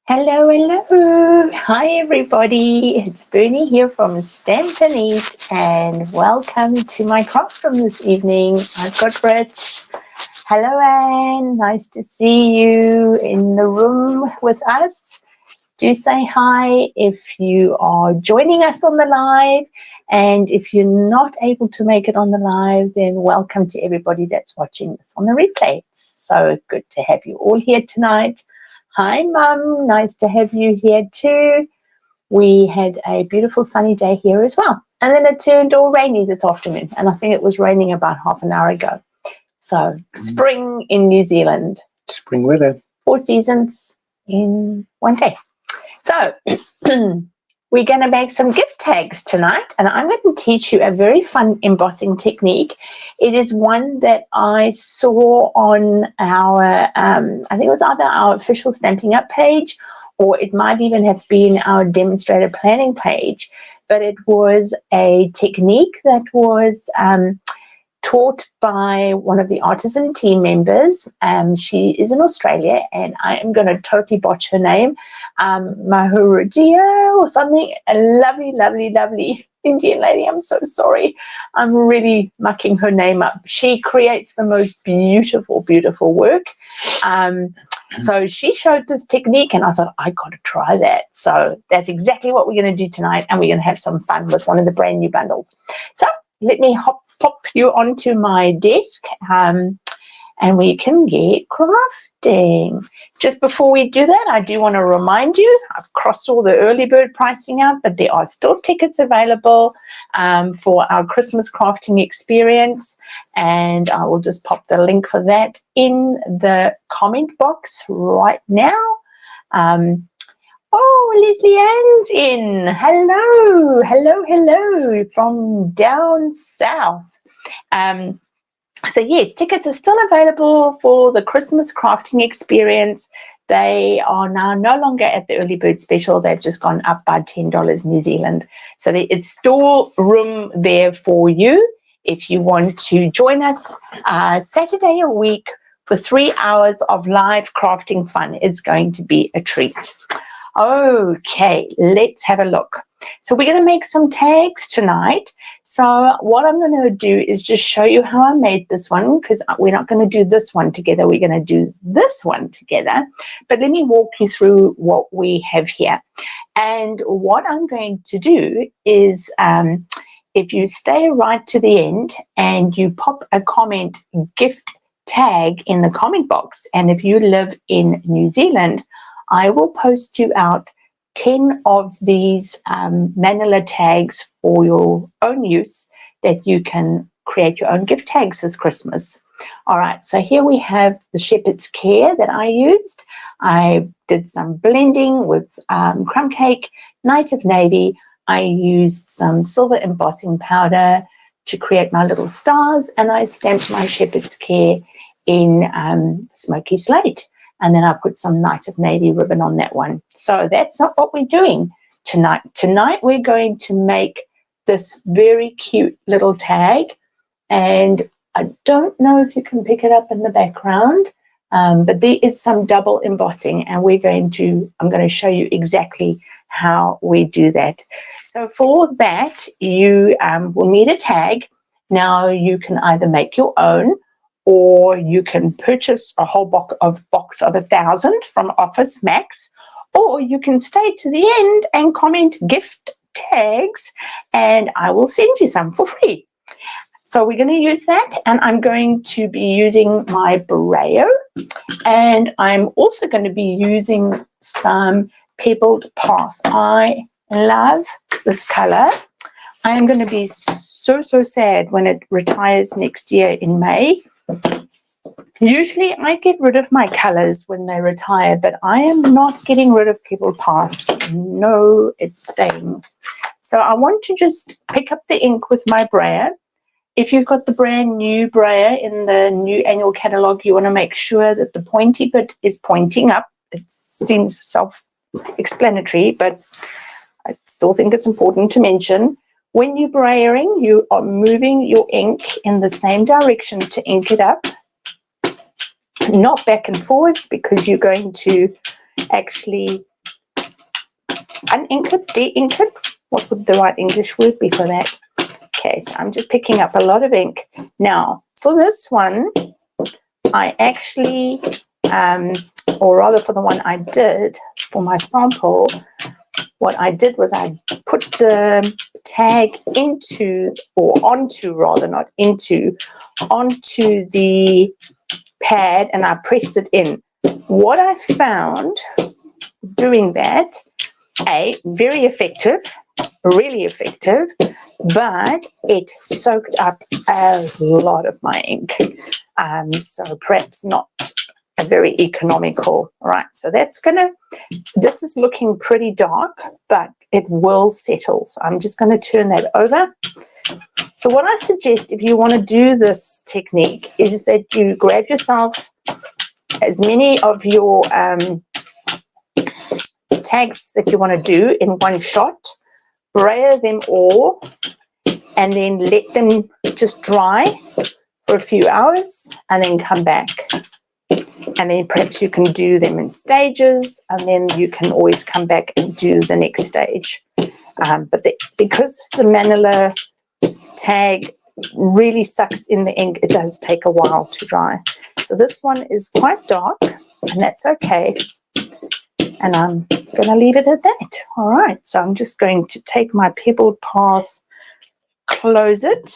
Hello, hello. Hi, everybody. It's Bernie here from Stampin' Up, and welcome to my craft room this evening. I've got Rich. Hello, Anne. Nice to see you in the room with us. Do say hi if you are joining us on the live. And if you're not able to make it on the live, then welcome to everybody that's watching this on the replay. It's so good to have you all here tonight. Hi, Mum. Nice to have you here too. We had a beautiful sunny day here as well. And then it turned all rainy this afternoon. And I think it was raining about half an hour ago. So spring in New Zealand. Spring weather. 4 seasons in one day. So we're going to make some gift tags tonight, and I'm going to teach you a very fun embossing technique. It is one that I saw on our, I think it was either our official Stampin' Up page, or it might even have been our demonstrator planning page, but it was a technique that was taught by one of the artisan team members. She is in Australia, and I am going to totally botch her name, Mahuradia or something. A lovely, lovely, lovely Indian lady. I'm so sorry. I'm really mucking her name up. She creates the most beautiful, beautiful work. So she showed this technique, and I thought, I got to try that. So that's exactly what we're going to do tonight, and we're going to have some fun with one of the brand new bundles. So let me pop you onto my desk, and we can get crafting. Just before we do that, I do want to remind you, I've crossed all the early bird pricing out, but there are still tickets available for our Christmas crafting experience, and I will just pop the link for that in the comment box right now. Oh, Leslie Ann's in. Hello, hello, hello from down south. So yes, tickets are still available for the Christmas crafting experience. They are now no longer at the early bird special. They've just gone up by $10 New Zealand. So there is still room there for you if you want to join us Saturday a week for 3 hours of live crafting fun. It's going to be a treat. Okay, let's have a look. So we're going to make some tags tonight. So what I'm going to do is just show you how I made this one, because we're not going to do this one together. We're going to do this one together. But let me walk you through what we have here. And what I'm going to do is, if you stay right to the end and you pop a comment gift tag in the comment box, and if you live in New Zealand, I will post you out 10 of these manila tags for your own use, that you can create your own gift tags this Christmas. All right, so here we have the shepherd's care that I used. I did some blending with crumb cake, Night of Navy. I used some silver embossing powder to create my little stars, and I stamped my shepherd's care in smoky slate. And then I put some Night of Navy ribbon on that one. So that's not what we're doing tonight. Tonight we're going to make this very cute little tag. And I don't know if you can pick it up in the background, but there is some double embossing, and I'm going to show you exactly how we do that. So for that, you will need a tag. Now you can either make your own, or you can purchase a whole box of 1,000 from Office Max, or you can stay to the end and comment gift tags, and I will send you some for free. So we're going to use that, and I'm going to be using my brayer, and I'm also going to be using some pebbled path. I love this color. I am going to be so sad when it retires next year in May. Usually I get rid of my colors when they retire, but I am not getting rid of pebbled path. No, it's staying. So I want to just pick up the ink with my brayer. If you've got the brand new brayer in the new annual catalog, you want to make sure that the pointy bit is pointing up. It seems self-explanatory, but I still think it's important to mention. When you're brayering, you are moving your ink in the same direction to ink it up, not back and forwards, because you're going to actually Unink it, de-ink it. What would the right English word be for that? Okay, so I'm just picking up a lot of ink. Now, for this one, I actually, or rather for the one I did for my sample, what I did was I put the tag into, or onto rather, not into, onto the pad, and I pressed it in. What I found doing that, very effective, really effective, but it soaked up a lot of my ink. So perhaps not a very economical, right? So that's this is looking pretty dark, but it will settle. So I'm just going to turn that over. So what I suggest if you want to do this technique is that you grab yourself as many of your tags that you want to do in one shot, brayer them all, and then let them just dry for a few hours and then come back. And then perhaps you can do them in stages, and then you can always come back and do the next stage. Because the manila tag really sucks in the ink, it does take a while to dry. So this one is quite dark, and that's okay. And I'm going to leave it at that. All right, so I'm just going to take my pebbled path, close it.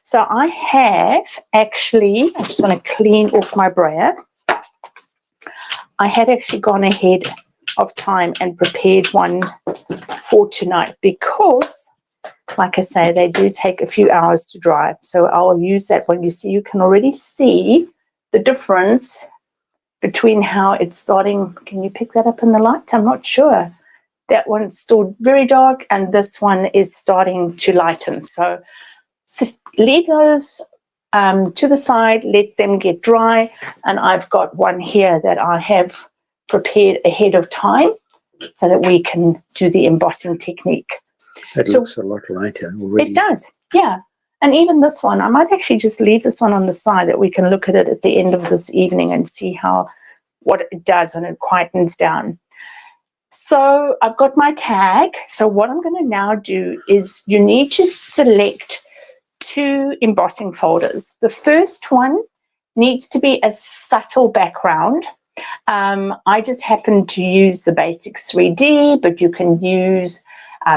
So I have actually, I just want to clean off my brayer. I had actually gone ahead of time and prepared one for tonight because, like I say, they do take a few hours to dry. So I'll use that one. You see, you can already see the difference between how it's starting. Can you pick that up in the light? I'm not sure. That one's still very dark and this one is starting to lighten. So leave those to the side, let them get dry, and I've got one here that I have prepared ahead of time so that we can do the embossing technique. It looks a lot lighter already. It does, yeah. And even this one, I might actually just leave this one on the side that we can look at it at the end of this evening and see what it does when it quietens down. So I've got my tag. So what I'm going to now do is you need to select 2 embossing folders. The first one needs to be a subtle background. I just happen to use the Basics 3D, but you can use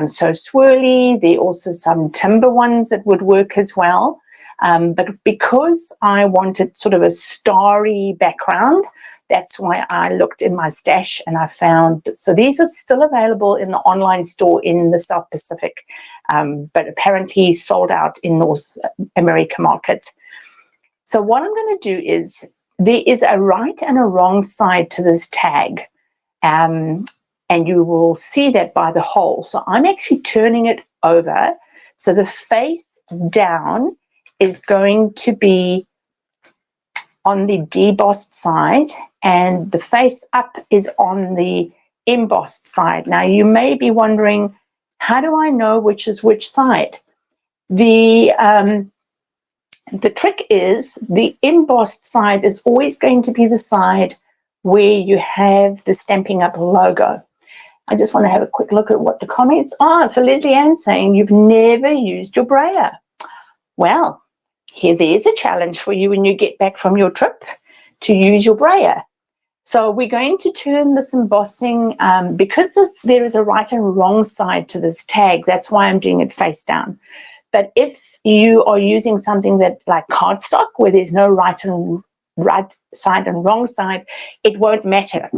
So Swirly. There are also some timber ones that would work as well. But because I wanted sort of a starry background, that's why I looked in my stash and I found, so these are still available in the online store in the South Pacific, but apparently sold out in North America market. So what I'm going to do is, there is a right and a wrong side to this tag, and you will see that by the hole. So I'm actually turning it over. So the face down is going to be on the debossed side, and the face up is on the embossed side. Now you may be wondering, how do I know which is which side? The trick is the embossed side is always going to be the side where you have the Stampin' Up logo. I just want to have a quick look at what the comments are. So Leslie Ann's saying you've never used your brayer. Well, there's a challenge for you when you get back from your trip to use your brayer. So we're going to turn this embossing, because there is a right and wrong side to this tag, that's why I'm doing it face down. But if you are using something that like cardstock, where there's no right side and wrong side, it won't matter.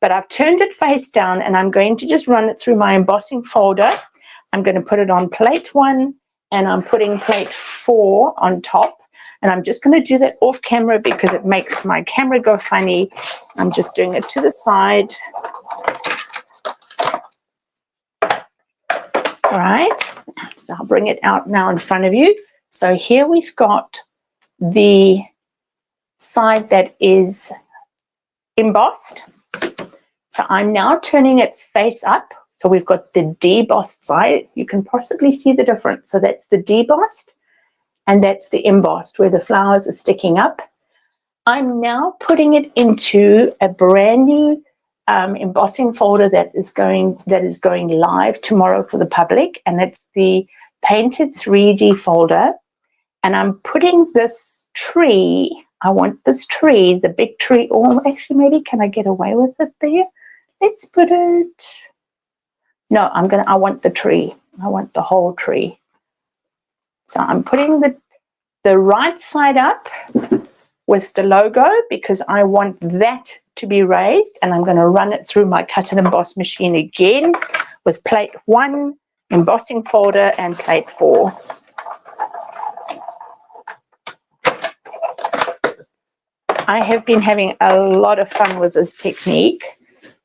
But I've turned it face down and I'm going to just run it through my embossing folder. I'm going to put it on plate 1 and I'm putting plate 4 on top. And I'm just going to do that off camera because it makes my camera go funny. I'm just doing it to the side. All right, so I'll bring it out now in front of you. So here we've got the side that is embossed. So I'm now turning it face up. So we've got the debossed side. You can possibly see the difference. So that's the debossed and that's the embossed where the flowers are sticking up. I'm now putting it into a brand new embossing folder that is going live tomorrow for the public, and it's the Painted 3D folder. And I'm putting this tree, I want this tree, the big tree, or actually maybe can I get away with it there? Let's put it, no, I want the tree. I want the whole tree. So I'm putting the right side up with the logo because I want that to be raised, and I'm going to run it through my cut and emboss machine again with plate 1, embossing folder, and plate 4. I have been having a lot of fun with this technique.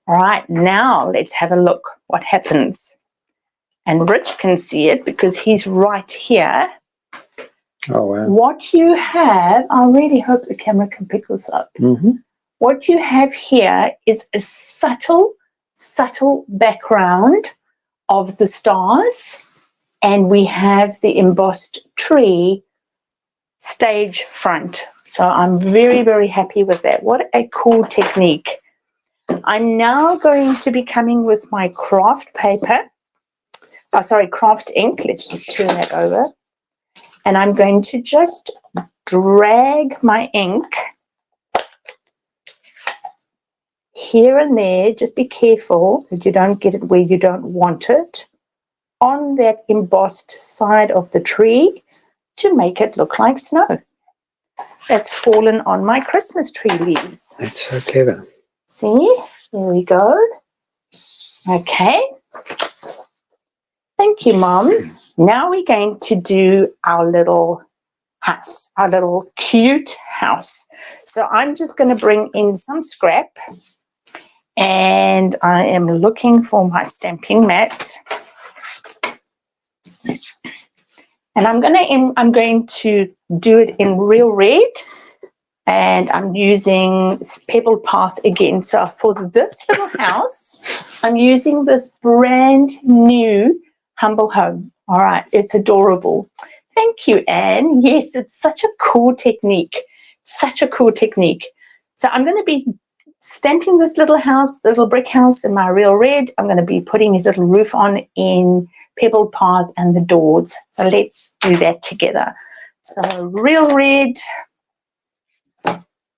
All right, now let's have a look what happens. And Rich can see it because he's right here. Oh, wow. What you have, I really hope the camera can pick this up. Mm-hmm. What you have here is a subtle background of the stars, and we have the embossed tree stage front. So I'm very, very happy with that. What a cool technique. I'm now going to be coming with my craft paper. Oh, sorry, craft ink. Let's just turn that over. And I'm going to just drag my ink here and there. Just be careful that you don't get it where you don't want it on that embossed side of the tree to make it look like snow. That's fallen on my Christmas tree leaves. That's so clever. See, there we go. Okay. Thank you, Mom. Now we're going to do our little house, our little cute house. So I'm just going to bring in some scrap, and I am looking for my stamping mat. And I'm going to do it in real red, and I'm using Pebbled Path again. So for this little house, I'm using this brand new Humble Home. All right, it's adorable. Thank you, Anne. Yes, it's such a cool technique. Such a cool technique. So I'm going to be stamping this little house, little brick house in my real red. I'm going to be putting his little roof on in Pebbled Path and the doors. So let's do that together. So real red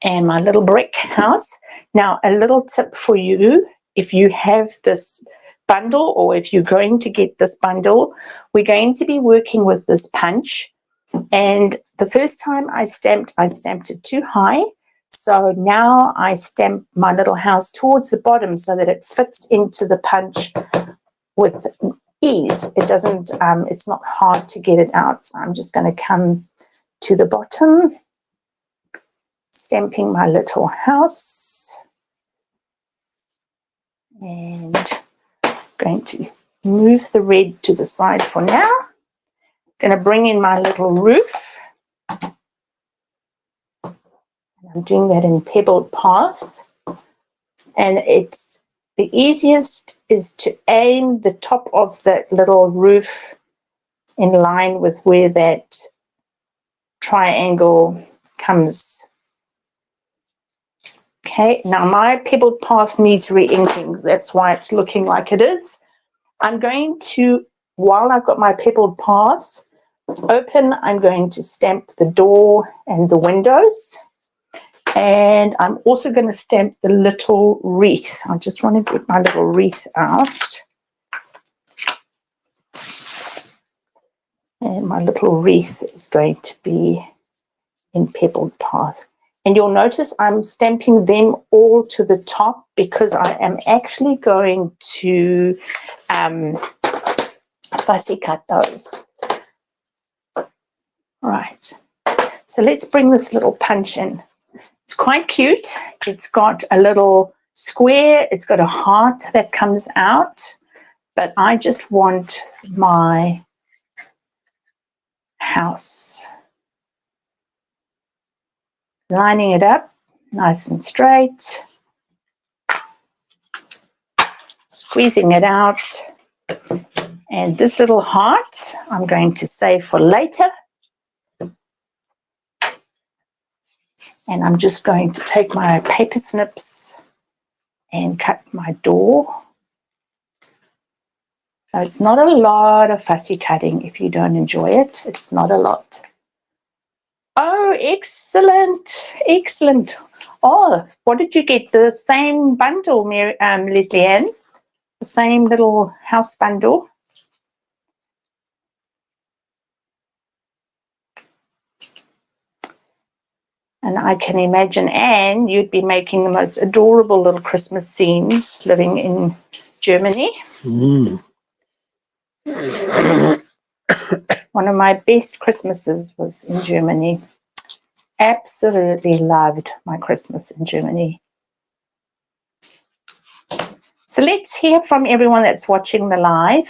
and my little brick house. Now, a little tip for you, if you have this bundle, or if you're going to get this bundle, we're going to be working with this punch. And the first time I stamped it too high. So now I stamp my little house towards the bottom so that it fits into the punch with ease. It doesn't, it's not hard to get it out. So I'm just going to come to the bottom, stamping my little house, and going to move the red to the side for now. Going to bring in my little roof. I'm doing that in Pebbled Path, and it's the easiest is to aim the top of that little roof in line with where that triangle comes. Okay, now my Pebbled Path needs re-inking. That's why it's looking like it is. I'm going to, while I've got my Pebbled Path open, I'm going to stamp the door and the windows. And I'm also going to stamp the little wreath. I just want to get my little wreath out. And my little wreath is going to be in Pebbled Path. And you'll notice I'm stamping them all to the top because I am actually going to fussy cut those. All right. So let's bring this little punch in. It's quite cute. It's got a little square. It's got a heart that comes out. But I just want my house. Lining it up nice and straight. Squeezing it out. And this little heart I'm going to save for later. And I'm just going to take my paper snips and cut my door. So it's not a lot of fussy cutting if you don't enjoy it. It's not a lot. Oh, excellent, excellent. Oh, what did you get? The same bundle, Leslie Ann? The same little house bundle? And I can imagine, Anne, you'd be making the most adorable little Christmas scenes living in Germany. Mm. One of my best Christmases was in Germany. Absolutely loved my Christmas in Germany. So let's hear from everyone that's watching the live.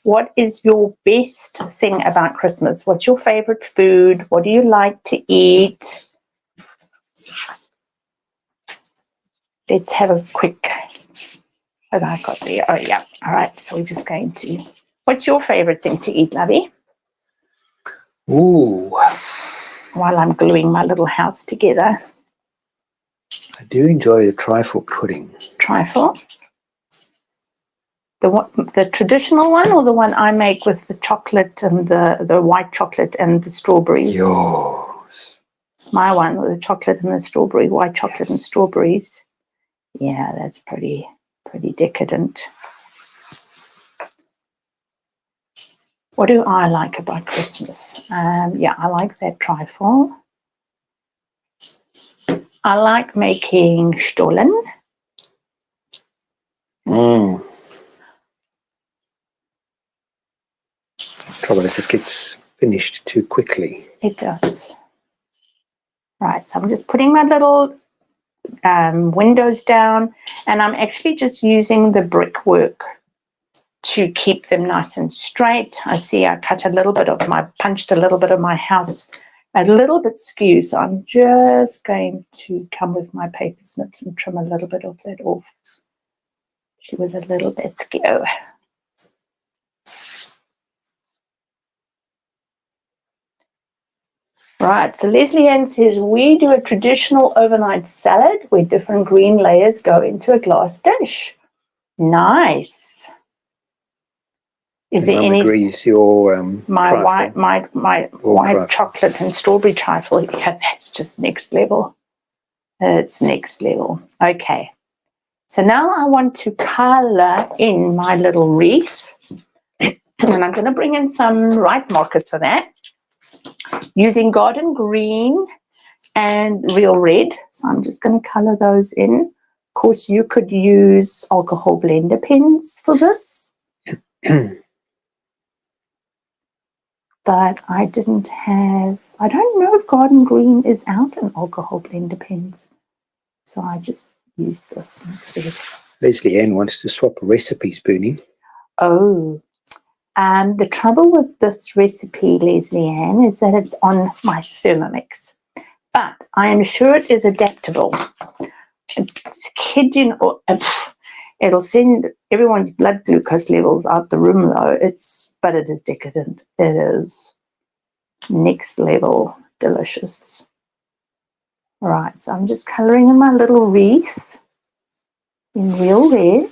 What is your best thing about Christmas? What's your favorite food? What do you like to eat? Let's have a quick, what I got there. Oh, yeah. All right. So we're just going to, what's your favorite thing to eat, Lovey? Ooh. While I'm gluing my little house together. I do enjoy the trifle pudding. Trifle? The traditional one or the one I make with the chocolate and the white chocolate and the strawberries? Yours. My one with the chocolate and the strawberry, white chocolate and strawberries. Yeah, that's pretty decadent. What do I like about Christmas? Yeah, I like that trifle. I like making Stollen. Trouble is it gets finished too quickly. It does. Right, so I'm just putting my little windows down, and I'm actually just using the brickwork to keep them nice and straight. I see I punched a little bit of my house a little bit skew, so I'm just going to come with my paper snips and trim a little bit of that off. She was a little bit skew. Right, so Leslie Ann says, we do a traditional overnight salad where different green layers go into a glass dish. Nice. Is there any? Agrees your my trifle. white trifle. chocolate and strawberry trifle. Yeah, that's just next level. It's next level. Okay. So now I want to color in my little wreath. And I'm going to bring in some white markers for that. Using garden green and real red. So I'm just going to color those in. Of course, you could use alcohol blender pens for this. But I didn't have, I don't know if garden green is out in alcohol blender pens. So I just used this instead. Leslie Ann wants to swap a recipe, Spoonie. Oh, the trouble with this recipe, Leslie Ann, is that it's on my Thermomix. But I am sure it is adaptable. It'll send everyone's blood glucose levels out the room though. But it is decadent. It is next level delicious. Right, so I'm just colouring in my little wreath in real red.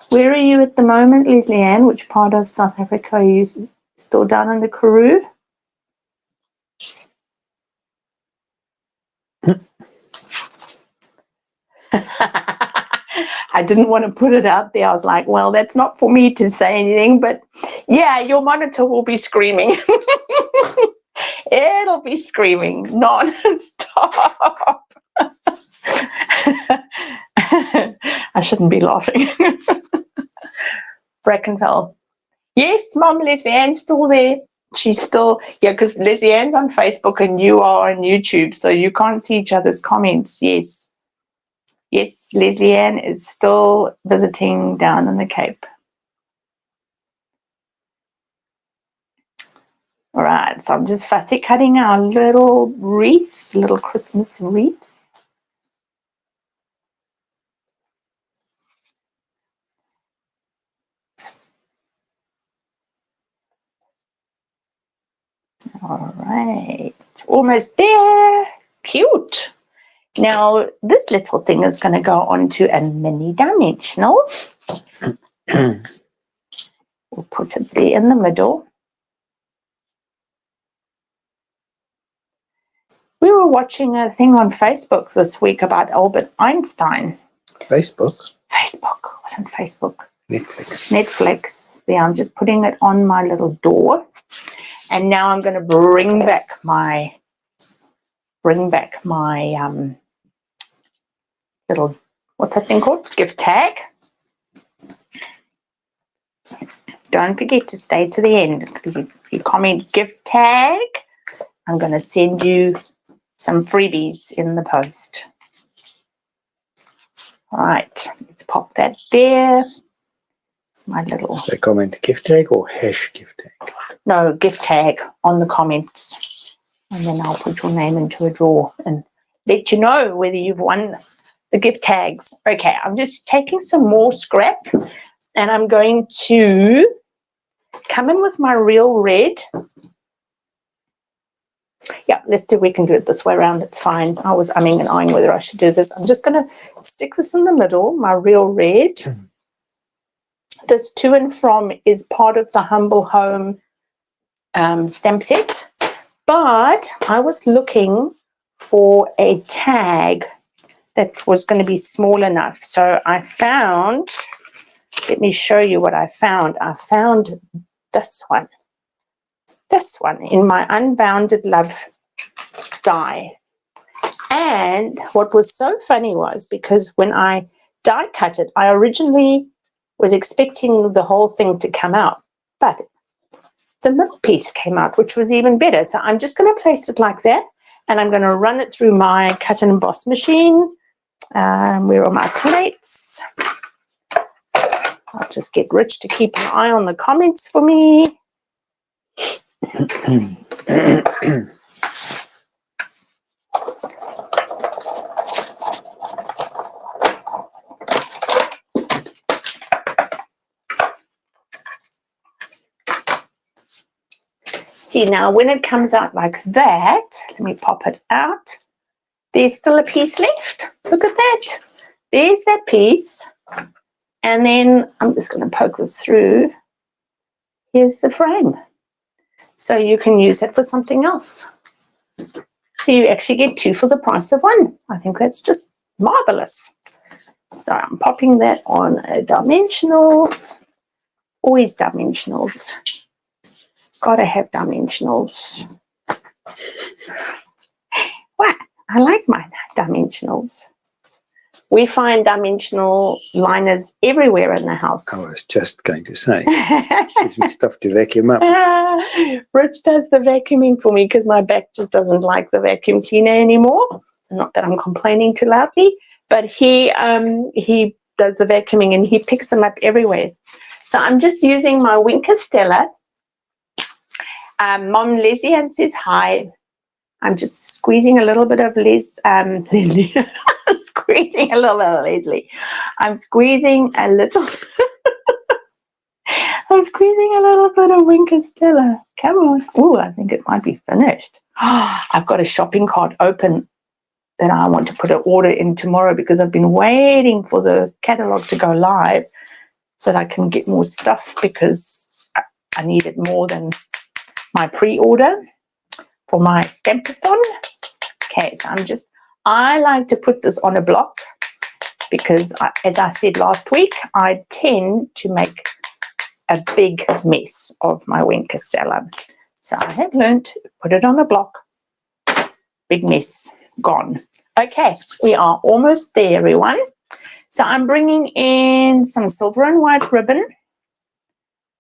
Where are you at the moment, Leslie Ann? Which part of South Africa are you still down in the Karoo? I didn't want to put it out there. I was like, well, that's not for me to say anything, but yeah, your monitor will be screaming. It'll be screaming non-stop. I shouldn't be laughing. Brackenfell. Yes, Mom, Leslie Ann's still there. She's still, yeah, because Leslie Ann's on Facebook and you are on YouTube, so you can't see each other's comments. Yes. Yes, Leslie Ann is still visiting down in the Cape. All right, so I'm just fussy cutting our little wreath, little Christmas wreath. All right, almost there. Cute. Now this little thing is going to go onto a mini dimensional. We'll put it there in the middle. We were watching a thing on Facebook this week about Albert Einstein. Facebook? Facebook, wasn't Facebook. Netflix. Netflix. There, I'm just putting it on my little door. And now I'm going to bring back my little, what's that thing called? Gift tag. Don't forget to stay to the end, because if you comment gift tag, I'm going to send you some freebies in the post. All right, let's pop that there. It's my little... So comment gift tag or hash gift tag? No, gift tag on the comments. And then I'll put your name into a drawer and let you know whether you've won the gift tags. Okay, I'm just taking some more scrap and I'm going to come in with my real red. Yeah, we can do it this way around. It's fine. I was umming and ahhing whether I should do this. I'm just going to stick this in the middle, my real red. This To and From is part of the Humble Home stamp set. But I was looking for a tag that was going to be small enough. So I found, let me show you what I found. I found this one in my Unbounded Love die. And what was so funny was, because when I die cut it, I originally was expecting the whole thing to come out, but the middle piece came out, which was even better. So I'm just going to place it like that, and I'm going to run it through my cut and emboss machine. Where are my plates? I'll just get Rich to keep an eye on the comments for me. See, now when it comes out like that, let me pop it out. There's still a piece left. Look at that. There's that piece. And then I'm just going to poke this through. Here's the frame. So you can use it for something else. So you actually get two for the price of one. I think that's just marvelous. So I'm popping that on a dimensional. Always dimensionals. Gotta have dimensionals. What? I like my dimensionals. We find dimensional liners everywhere in the house. I was just going to say, gives me stuff to vacuum up. Rich does the vacuuming for me because my back just doesn't like the vacuum cleaner anymore. Not that I'm complaining too loudly, but he does the vacuuming and he picks them up everywhere. So I'm just using my Winker Stella. Mom Leslie Ann says hi. I'm just squeezing a little bit of Leslie. Squeezing a little bit of Leslie. I'm squeezing a little. I'm squeezing a little bit of Winker Stella. Come on. Oh, I think it might be finished. I've got a shopping cart open that I want to put an order in tomorrow because I've been waiting for the catalogue to go live so that I can get more stuff because I need it more than my pre-order for my Stampathon. Okay, so I like to put this on a block because, as I said last week, I tend to make a big mess of my Winker Stella. So I have learned to put it on a block. Big mess, gone. Okay, we are almost there, everyone. So I'm bringing in some silver and white ribbon.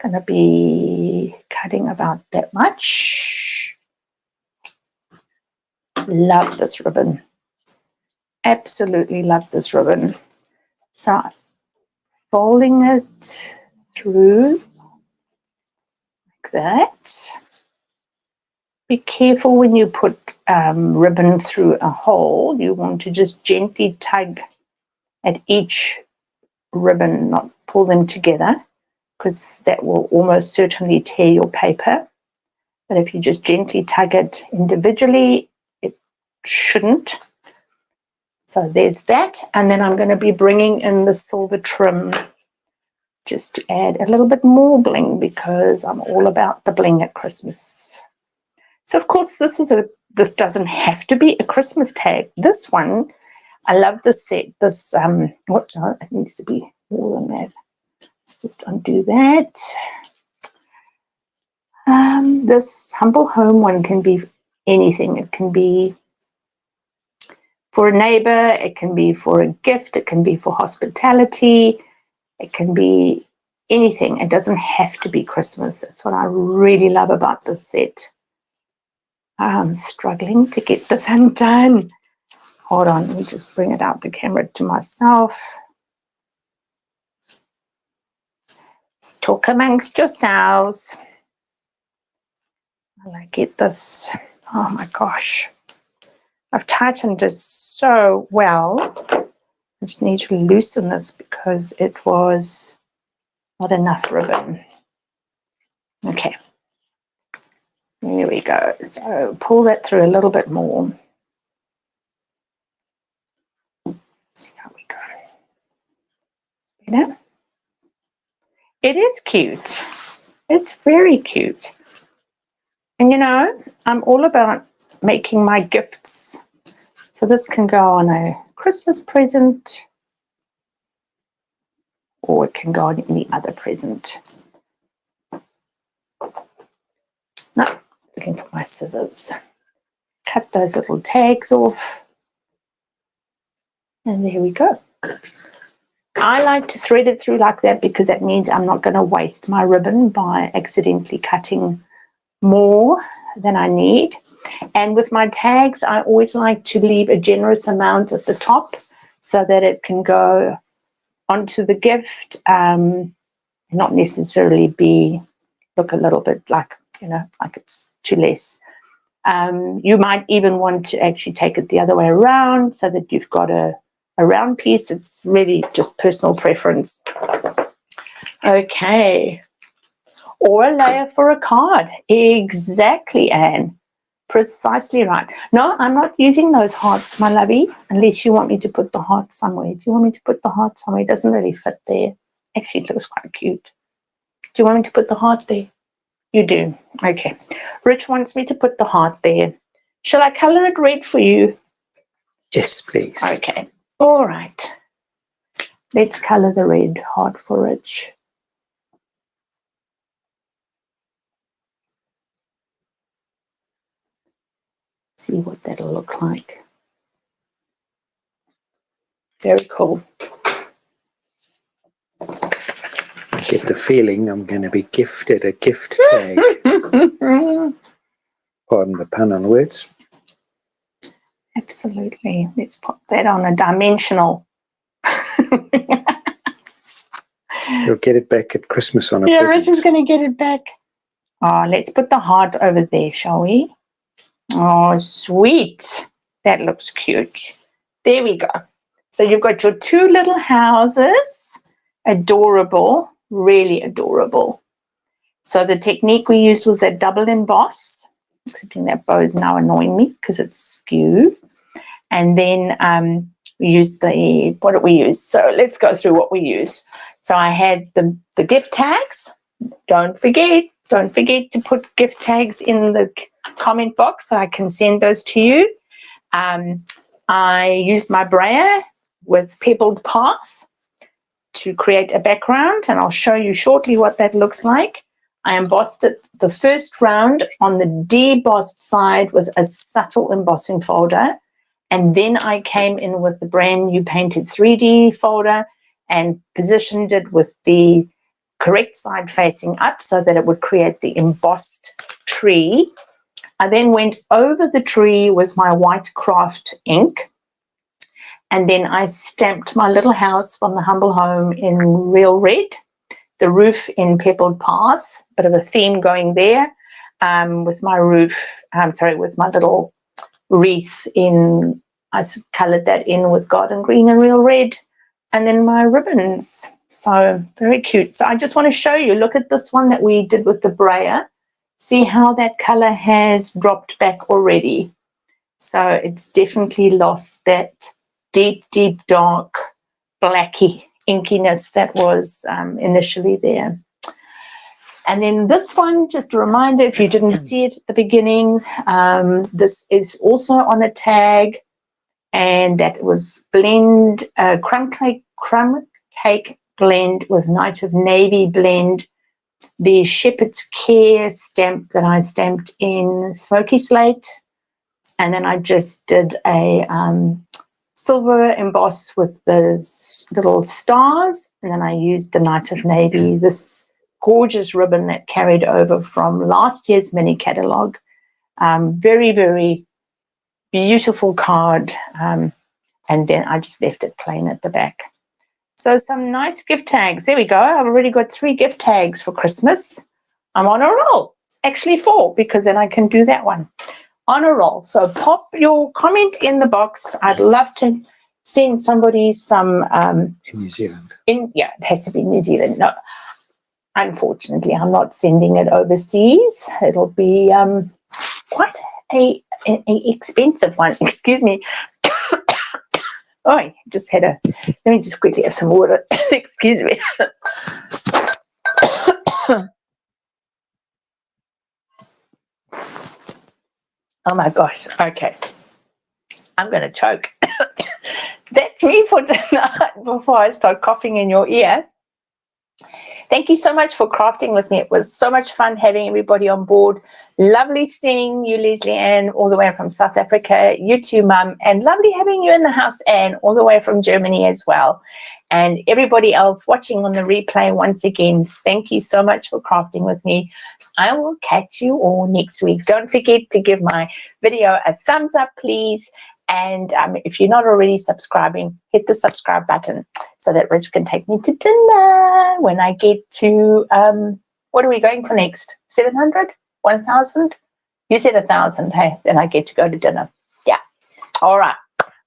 Going to be cutting about that much. Love this ribbon. Absolutely love this ribbon. So folding it through like that. Be careful when you put ribbon through a hole. You want to just gently tug at each ribbon, not pull them together, because that will almost certainly tear your paper. but if you just gently tug it individually, it shouldn't. So there's that, and then I'm going to be bringing in the silver trim just to add a little bit more bling, because I'm all about the bling at Christmas. So of course this doesn't have to be a Christmas tag. This one, I love this set. This what? No, it needs to be more than that. Let's just undo that. This humble home one can be anything. It can be for a neighbor, it can be for a gift, it can be for hospitality, it can be anything. It doesn't have to be Christmas. That's what I really love about this set. I'm struggling to get this undone. Hold on, let me just bring it out the camera to myself. Let's talk amongst yourselves. Will I get this? Oh my gosh. I've tightened it so well. I just need to loosen this because it was not enough ribbon. Okay. There we go. So pull that through a little bit more. Let's see how we go. Better? It is cute. It's very cute. And you know, I'm all about making my gifts. So this can go on a Christmas present, or it can go on any other present. No, looking for my scissors. Cut those little tags off. And there we go. I like to thread it through like that because that means I'm not going to waste my ribbon by accidentally cutting more than I need. And with my tags, I always like to leave a generous amount at the top so that it can go onto the gift, not necessarily look a little bit like, you know, like it's too less. You might even want to actually take it the other way around so that you've got a round piece. It's really just personal preference. Okay. Or a layer for a card. Exactly, Anne. Precisely right. No, I'm not using those hearts, my lovey, unless you want me to put the heart somewhere. Do you want me to put the heart somewhere? It doesn't really fit there. Actually, it looks quite cute. Do you want me to put the heart there? You do. Okay. Rich wants me to put the heart there. Shall I color it red for you? Yes, please. Okay. All right. Let's color the red heart for Rich. See what that'll look like. Very cool. I get the feeling I'm going to be gifted a gift tag. Pardon the pun on words. Absolutely. Let's put that on a dimensional. You'll get it back at Christmas on a Yeah, present. Rich is going to get it back. Oh, let's put the heart over there, shall we? Oh, sweet. That looks cute. There we go. So you've got your two little houses. Adorable. Really adorable. So the technique we used was a double emboss. Excepting that bow is now annoying me because it's skew. And then we used what did we use? So let's go through what we used. So I had the gift tags. Don't forget to put gift tags in the comment box so I can send those to you. I used my brayer with Pebbled Path to create a background, and I'll show you shortly what that looks like. I embossed it the first round on the debossed side with a subtle embossing folder, and then I came in with the brand new painted 3D folder and positioned it with the correct side facing up so that it would create the embossed tree. I then went over the tree with my white craft ink, and then I stamped my little house from the humble home in real red, the roof in Pebbled Path, bit of a theme going there, with my roof, with my little wreath in, I coloured that in with garden green and real red, and then my ribbons. So very cute. So I just want to show you, look at this one that we did with the brayer. See how that color has dropped back already. So it's definitely lost that deep, deep, dark, blacky inkiness that was initially there. And then this one, just a reminder, if you didn't see it at the beginning, this is also on a tag, and that was blend, crumb cake blend with Night of Navy blend, the Shepherd's Care stamp that I stamped in Smoky Slate, and then I just did a silver emboss with the little stars, and then I used the Night of Navy, this gorgeous ribbon that carried over from last year's mini catalogue. Very, very beautiful card, and then I just left it plain at the back. So some nice gift tags. There we go. I've already got 3 gift tags for Christmas. I'm on a roll. Actually 4, because then I can do that one. On a roll. So pop your comment in the box. I'd love to send somebody some in New Zealand. Yeah, it has to be New Zealand. No, unfortunately, I'm not sending it overseas. It'll be quite a expensive one. Excuse me. Oh, I just had let me just quickly have some water. Excuse me. Oh my gosh. Okay. I'm going to choke. That's me for tonight before I start coughing in your ear. Thank you so much for crafting with me. It was so much fun having everybody on board. Lovely seeing you, Leslie Ann, all the way from South Africa. You too, Mum. And lovely having you in the house, Anne, all the way from Germany as well. And everybody else watching on the replay, once again, thank you so much for crafting with me. I will catch you all next week. Don't forget to give my video a thumbs up, please. And if you're not already subscribing, hit the subscribe button so that Rich can take me to dinner when I get to, what are we going for next? 700? 1,000? You said 1,000, hey? Then I get to go to dinner. Yeah. All right.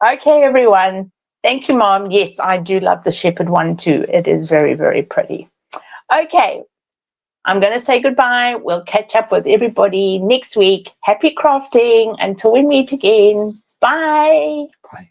Okay, everyone. Thank you, Mom. Yes, I do love the shepherd one too. It is very, very pretty. Okay. I'm going to say goodbye. We'll catch up with everybody next week. Happy crafting. Until we meet again. Bye. Bye.